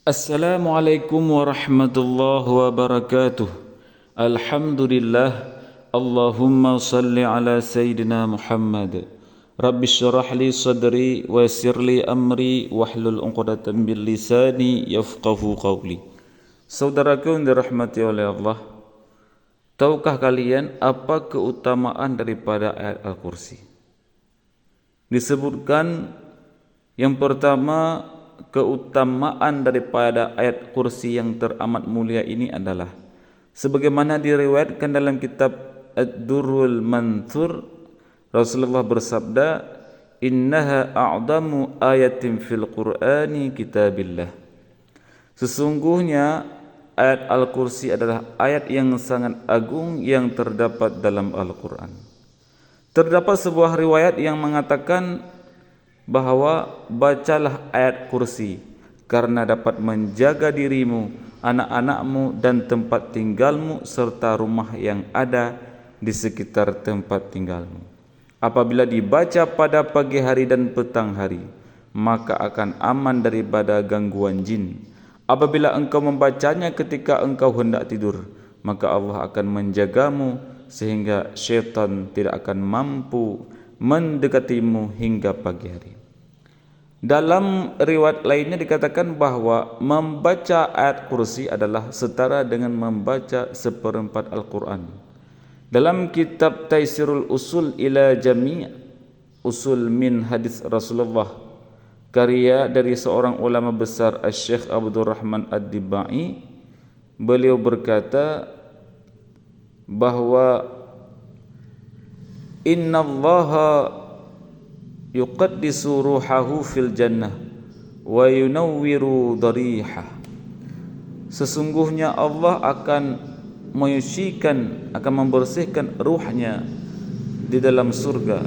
Assalamualaikum warahmatullahi wabarakatuh. Alhamdulillah. Allahumma salli ala Sayyidina Muhammad. Rabbi syrah li sadri wa yassir li amri wahlul 'uqdatam min lisani yafqahu qawli. Saudaraku yang dirahmati oleh Allah, tahukah kalian apa keutamaan daripada ayat Al-Kursi? Disebutkan yang pertama, keutamaan daripada ayat kursi yang teramat mulia ini adalah sebagaimana diriwayatkan dalam kitab Ad-Durrul Manthur, Rasulullah bersabda, innaha a'zamu ayatin fil Qur'ani kitabillah. Sesungguhnya ayat Al-Kursi adalah ayat yang sangat agung yang terdapat dalam Al-Quran. Terdapat sebuah riwayat yang mengatakan bahawa bacalah ayat kursi karena dapat menjaga dirimu, anak-anakmu dan tempat tinggalmu serta rumah yang ada di sekitar tempat tinggalmu. Apabila dibaca pada pagi hari dan petang hari, maka akan aman daripada gangguan jin. Apabila engkau membacanya ketika engkau hendak tidur, maka Allah akan menjagamu sehingga syaitan tidak akan mampu mendekatimu hingga pagi hari. Dalam riwayat lainnya dikatakan bahawa membaca ayat kursi adalah setara dengan membaca seperempat Al-Quran. Dalam kitab Taisirul Usul ila Jami' Usul min Hadis Rasulullah, karya dari seorang ulama besar Syekh Abdul Rahman Ad-Dibai, beliau berkata bahawa innallaha yuqaddisu ruhahu fil jannah wa yunawwiru darihah. Sesungguhnya Allah akan menyucikan, akan membersihkan ruhnya di dalam surga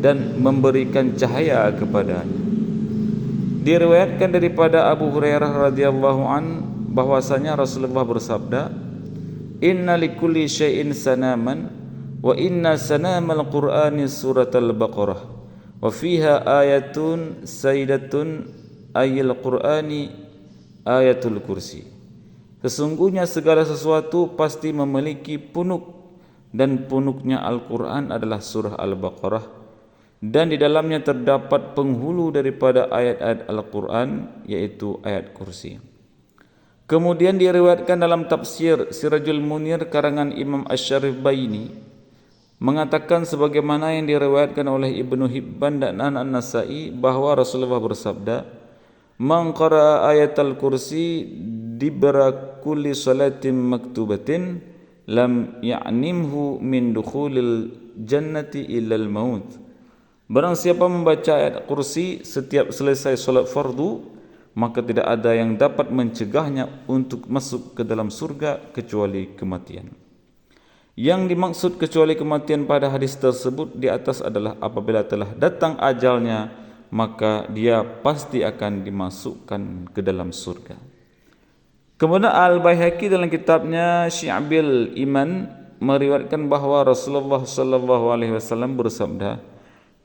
dan memberikan cahaya kepadanya. Diriwayatkan daripada Abu Hurairah radhiyallahu an bahwasanya Rasulullah bersabda, inna likulli syai'in sanaman wa inna sanamal Qur'ani surat Al-Baqarah wa fiha ayatun sayyidatun ayil Qur'ani ayatul kursi. Sesungguhnya segala sesuatu pasti memiliki punuk, dan punuknya Al-Quran adalah surah Al-Baqarah, dan di dalamnya terdapat penghulu daripada ayat-ayat Al-Quran, yaitu ayat kursi. Kemudian diriwayatkan dalam tafsir Sirajul Munir karangan Imam Asy-Syaribaini mengatakan sebagaimana yang diriwayatkan oleh Ibnu Hibban dan An-Nasa'i bahawa Rasulullah bersabda, man qara'a ayatal kursi dibra kulli salatin maktubatin lam ya'nimhu min dukhulil jannati illal maut. Barang siapa membaca ayat kursi setiap selesai solat fardu, maka tidak ada yang dapat mencegahnya untuk masuk ke dalam surga kecuali kematian. Yang dimaksud kecuali kematian pada hadis tersebut di atas adalah apabila telah datang ajalnya, maka dia pasti akan dimasukkan ke dalam surga. Kemudian Al-Baihaqi dalam kitabnya Syi'abil Iman meriwayatkan bahawa Rasulullah sallallahu alaihi wasallam bersabda,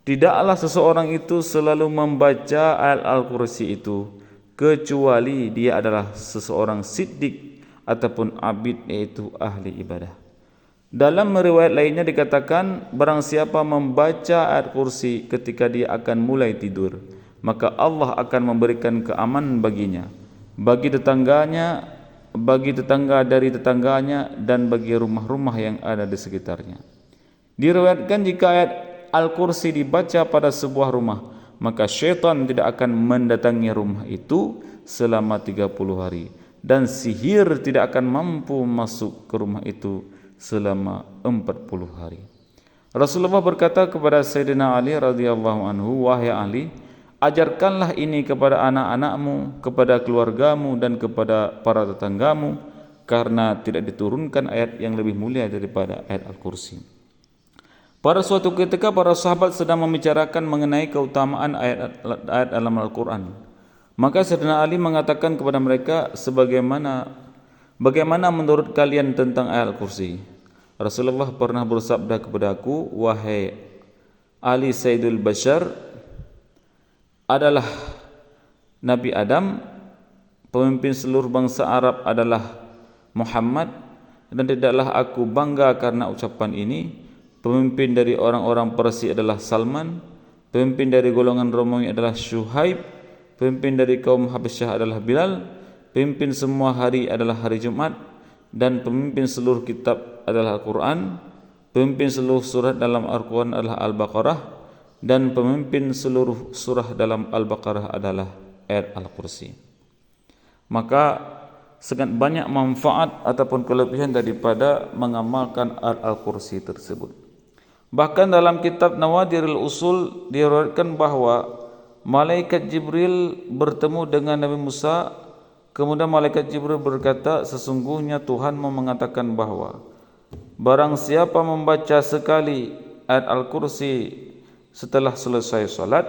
tidaklah seseorang itu selalu membaca ayat Al-Kursi itu kecuali dia adalah seseorang siddiq ataupun abid, yaitu ahli ibadah. Dalam riwayat lainnya dikatakan, barang siapa membaca ayat kursi ketika dia akan mulai tidur, maka Allah akan memberikan keamanan baginya, bagi tetangganya, bagi tetangga dari tetangganya, dan bagi rumah-rumah yang ada di sekitarnya. Diriwayatkan jika ayat Al-Kursi dibaca pada sebuah rumah, maka syaitan tidak akan mendatangi rumah itu selama 30 hari, dan sihir tidak akan mampu masuk ke rumah itu selama 40 hari. Rasulullah berkata kepada Sayyidina Ali radhiyallahu anhu, wahai Ali, ajarkanlah ini kepada anak-anakmu, kepada keluargamu dan kepada para tetanggamu, karena tidak diturunkan ayat yang lebih mulia daripada ayat Al-Kursi. Pada suatu ketika para sahabat sedang membicarakan mengenai keutamaan ayat-ayat dalam Al-Quran. Maka Sayyidina Ali mengatakan kepada mereka, bagaimana menurut kalian tentang ayat Al-Kursi? Rasulullah pernah bersabda kepada aku, wahai Ali Sayyidul Bashar, adalah Nabi Adam pemimpin seluruh bangsa Arab adalah Muhammad, dan tidaklah aku bangga karena ucapan ini. Pemimpin dari orang-orang Parsi adalah Salman, pemimpin dari golongan Romawi adalah Syuhaib, pemimpin dari kaum Habasyah adalah Bilal, pemimpin semua hari adalah hari Jumat, dan pemimpin seluruh kitab adalah Al-Quran, pemimpin seluruh surat dalam Al-Quran adalah Al-Baqarah, dan pemimpin seluruh surah dalam Al-Baqarah adalah ayat Al-Kursi. Maka sangat banyak manfaat ataupun kelebihan daripada mengamalkan Al-Kursi tersebut. Bahkan dalam kitab Nawadirul Usul diriwayatkan bahawa malaikat Jibril bertemu dengan Nabi Musa. Kemudian malaikat Jibril berkata, sesungguhnya Tuhanmu mengatakan bahawa barang siapa membaca sekali ayat Al-Kursi setelah selesai salat,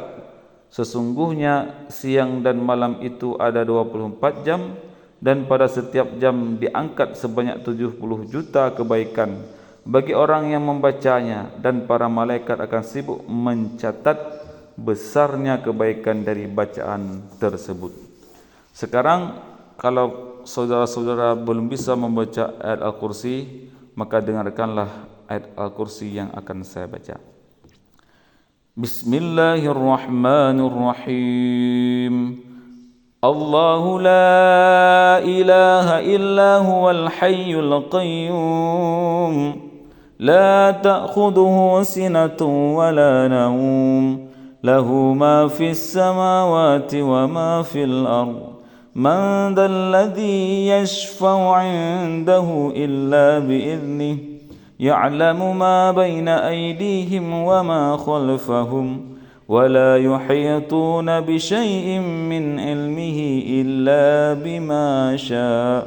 sesungguhnya siang dan malam itu ada 24 jam, dan pada setiap jam diangkat sebanyak 70 juta kebaikan bagi orang yang membacanya, dan para malaikat akan sibuk mencatat besarnya kebaikan dari bacaan tersebut. Sekarang kalau saudara-saudara belum bisa membaca ayat Al-Kursi, maka dengarkanlah ayat Al-Kursi yang akan saya baca. Bismillahirrahmanirrahim. الله لا إله إلا هو الحي القيوم لا تأخذه سنة ولا نوم له ما في السماوات وما في الأرض من ذا الذي يشفع عنده إلا بإذنه يعلم ما بين أيديهم وما خلفهم ولا يحيطون بشيء من علمه إلا بما شاء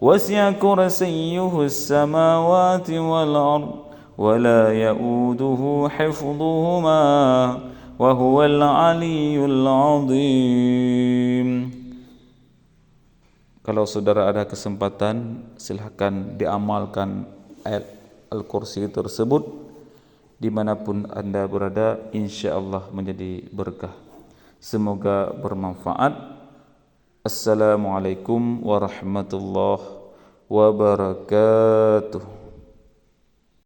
وسع كرسيه السماوات والأرض ولا يؤوده حفظهما وهو العلي العظيم. Kalau saudara ada kesempatan, silakan diamalkan ayat Al-Kursi tersebut dimanapun anda berada, insya-Allah menjadi berkah. Semoga bermanfaat. Assalamualaikum warahmatullahi wabarakatuh.